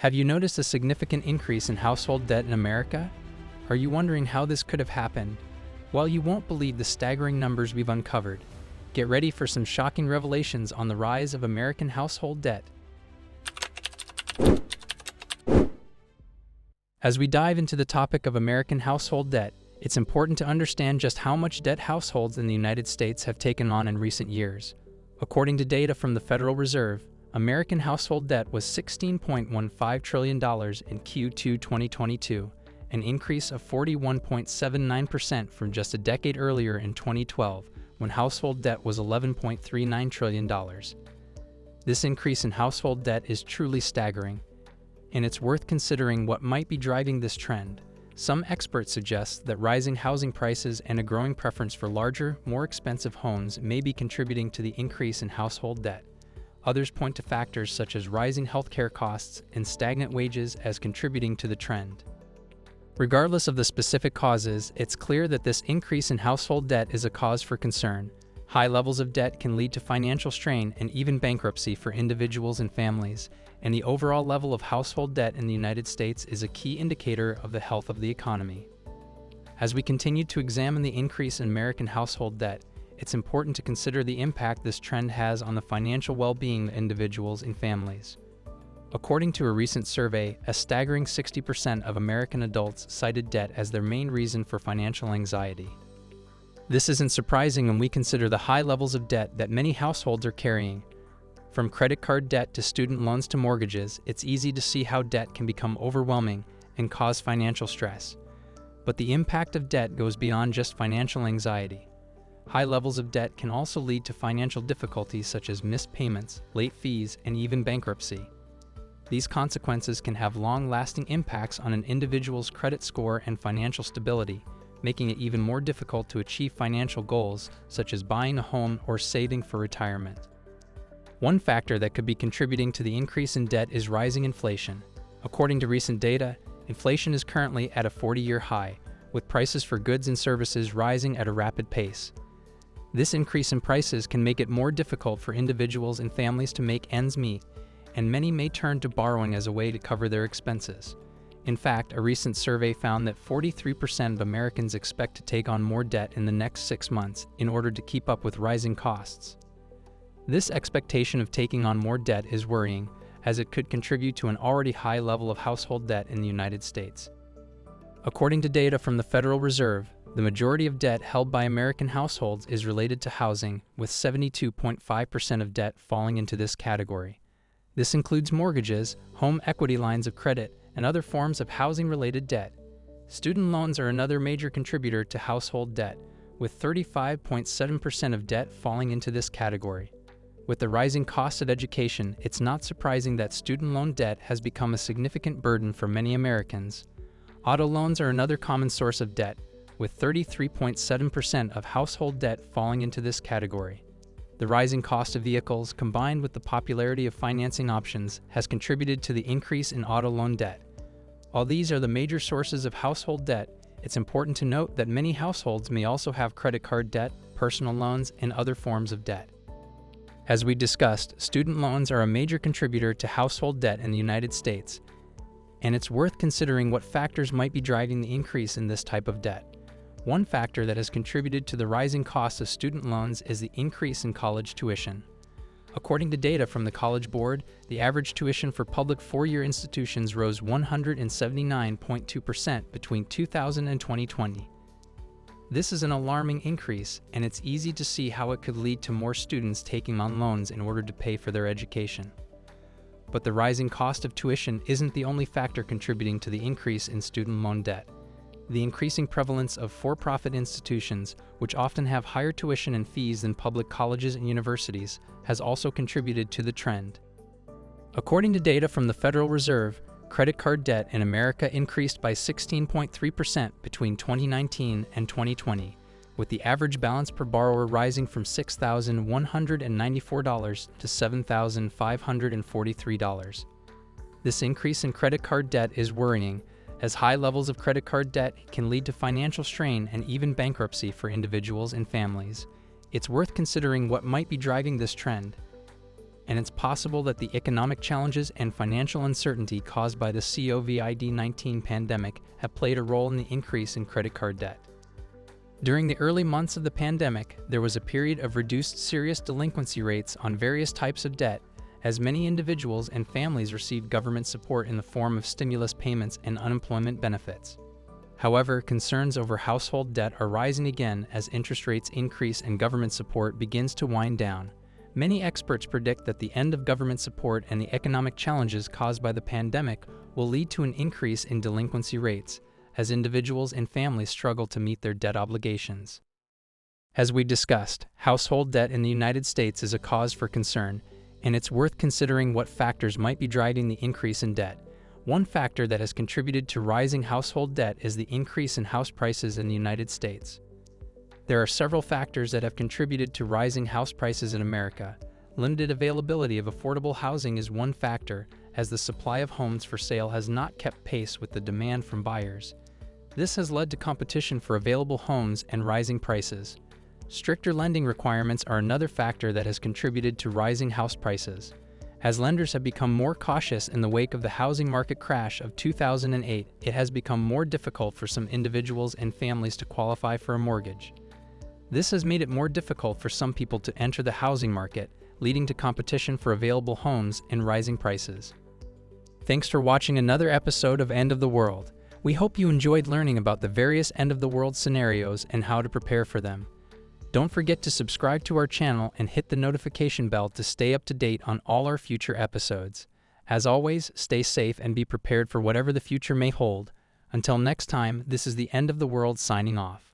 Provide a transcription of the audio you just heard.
Have you noticed a significant increase in household debt in America? Are you wondering how this could have happened? Well, you won't believe the staggering numbers we've uncovered. Get ready for some shocking revelations on the rise of American household debt. As we dive into the topic of American household debt, it's important to understand just how much debt households in the United States have taken on in recent years. According to data from the Federal Reserve, American household debt was $16.15 trillion in Q2 2022, an increase of 41.79% from just a decade earlier in 2012, when household debt was $11.39 trillion. This increase in household debt is truly staggering, and it's worth considering what might be driving this trend. Some experts suggest that rising housing prices and a growing preference for larger, more expensive homes may be contributing to the increase in household debt. Others point to factors such as rising healthcare costs and stagnant wages as contributing to the trend. Regardless of the specific causes, it's clear that this increase in household debt is a cause for concern. High levels of debt can lead to financial strain and even bankruptcy for individuals and families, and the overall level of household debt in the United States is a key indicator of the health of the economy. As we continue to examine the increase in American household debt, it's important to consider the impact this trend has on the financial well-being of individuals and families. According to a recent survey, a staggering 60% of American adults cited debt as their main reason for financial anxiety. This isn't surprising when we consider the high levels of debt that many households are carrying. From credit card debt to student loans to mortgages, it's easy to see how debt can become overwhelming and cause financial stress. But the impact of debt goes beyond just financial anxiety. High levels of debt can also lead to financial difficulties such as missed payments, late fees, and even bankruptcy. These consequences can have long-lasting impacts on an individual's credit score and financial stability, making it even more difficult to achieve financial goals such as buying a home or saving for retirement. One factor that could be contributing to the increase in debt is rising inflation. According to recent data, inflation is currently at a 40-year high, with prices for goods and services rising at a rapid pace. This increase in prices can make it more difficult for individuals and families to make ends meet, and many may turn to borrowing as a way to cover their expenses. In fact, a recent survey found that 43% of Americans expect to take on more debt in the next 6 months in order to keep up with rising costs. This expectation of taking on more debt is worrying, as it could contribute to an already high level of household debt in the United States. According to data from the Federal Reserve, the majority of debt held by American households is related to housing, with 72.5% of debt falling into this category. This includes mortgages, home equity lines of credit, and other forms of housing-related debt. Student loans are another major contributor to household debt, with 35.7% of debt falling into this category. With the rising cost of education, it's not surprising that student loan debt has become a significant burden for many Americans. Auto loans are another common source of debt, with 33.7% of household debt falling into this category. The rising cost of vehicles, combined with the popularity of financing options, has contributed to the increase in auto loan debt. While these are the major sources of household debt, it's important to note that many households may also have credit card debt, personal loans, and other forms of debt. As we discussed, student loans are a major contributor to household debt in the United States, and it's worth considering what factors might be driving the increase in this type of debt. One factor that has contributed to the rising costs of student loans is the increase in college tuition. According to data from the College Board, the average tuition for public four-year institutions rose 179.2% between 2000 and 2020. This is an alarming increase, and it's easy to see how it could lead to more students taking on loans in order to pay for their education. But the rising cost of tuition isn't the only factor contributing to the increase in student loan debt. The increasing prevalence of for-profit institutions, which often have higher tuition and fees than public colleges and universities, has also contributed to the trend. According to data from the Federal Reserve, credit card debt in America increased by 16.3% between 2019 and 2020, with the average balance per borrower rising from $6,194 to $7,543. This increase in credit card debt is worrying, as high levels of credit card debt can lead to financial strain and even bankruptcy for individuals and families. It's worth considering what might be driving this trend. and it's possible that the economic challenges and financial uncertainty caused by the COVID-19 pandemic have played a role in the increase in credit card debt. During the early months of the pandemic, there was a period of reduced serious delinquency rates on various types of debt, as many individuals and families received government support in the form of stimulus payments and unemployment benefits. However, concerns over household debt are rising again as interest rates increase and government support begins to wind down. Many experts predict that the end of government support and the economic challenges caused by the pandemic will lead to an increase in delinquency rates, as individuals and families struggle to meet their debt obligations. As we discussed, household debt in the United States is a cause for concern, and it's worth considering what factors might be driving the increase in debt. One factor that has contributed to rising household debt is the increase in house prices in the United States. There are several factors that have contributed to rising house prices in America. Limited availability of affordable housing is one factor, as the supply of homes for sale has not kept pace with the demand from buyers. This has led to competition for available homes and rising prices. Stricter lending requirements are another factor that has contributed to rising house prices. As lenders have become more cautious in the wake of the housing market crash of 2008, it has become more difficult for some individuals and families to qualify for a mortgage. This has made it more difficult for some people to enter the housing market, leading to competition for available homes and rising prices. Thanks for watching another episode of End of the World. We hope you enjoyed learning about the various end-of-the-world scenarios and how to prepare for them. Don't forget to subscribe to our channel and hit the notification bell to stay up to date on all our future episodes. As always, stay safe and be prepared for whatever the future may hold. Until next time, this is the End of the World signing off.